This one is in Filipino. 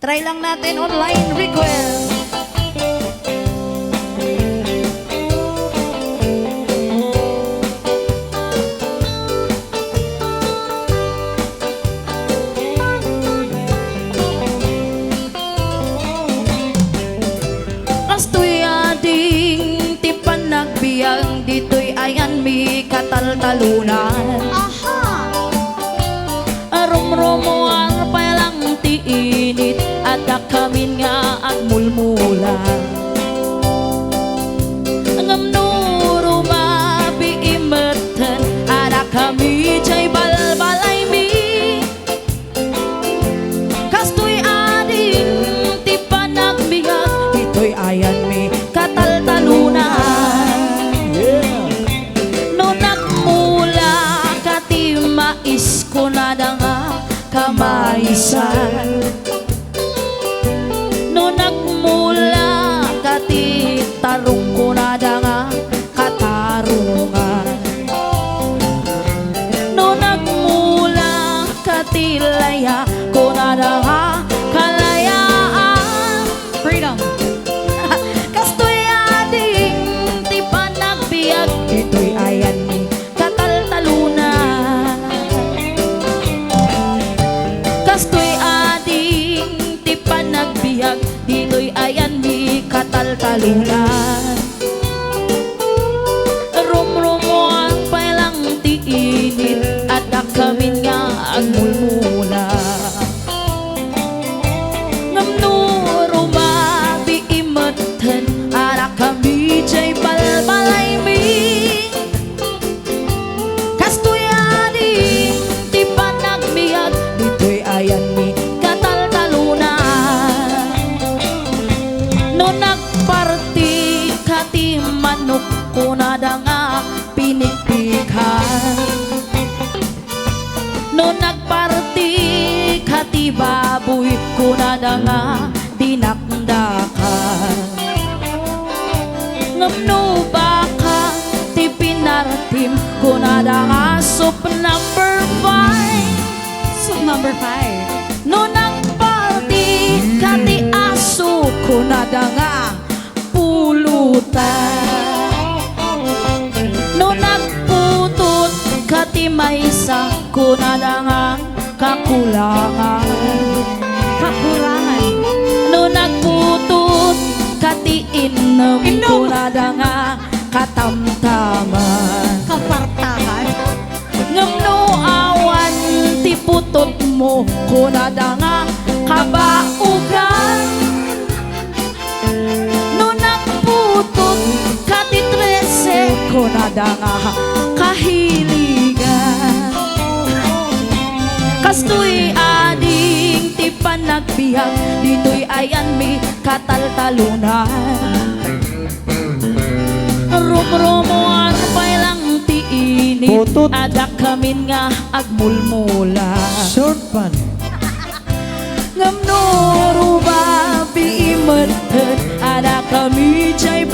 Try lang natin online request. Kastoy ading tipan nagbiang dito'y ayan mi kataltalunan. Aha! Arum-rumo ang palang tiinit at akamin nga agmulmula. Ngamnuro mabiimatan at kami jay balbalay mi. Kastoy ading tipan nagbiang dito'y ayan mi kataltalunan. No nagmula kati mais ko na nga kamaisan. No nagmula kati tarong ko na nga katarungan. No nagmula kati laya ko na nga kalayaan. Freedom. Kastoy ading tipan nagbiag ito'y ayan ni kataltalunan. Kastoy ading tipan nagbiag dito'y ayan ni kataltalunan. Rumrumo ang palang tiinit at akamin nga agmulmula. Ngamnuro mabiimatan at kami jay balbalay mi. Kastoy ading tipan nagbiag dito'y ayan mi kataltalunan. No nagparti kati manok ko na nga pinikpikan. No nagparti kati baboy ko na nga dinakdakan. Ngamno baka ti pinartim ko na nga soup number 5. Soup number 5. No nagparti kati aso ko na nga pulutan. No nagputut kati maysa ko na nga kakulangan. Kakurangan. No nagputut kati inem ko na nga katamtaman. Kapartahan. Ngamno awan ti putot mo ko na nga kabaugan. No nagputot kati 13 ko na nga kahiligan. Kastoy ading tipan nagbiag dito'y ayan mi kataltalunan. Rumrumo ang pailang tiinit Putut. at akamin nga agmulmula. Short pan. Ngamnuro ba biimatan at kami jay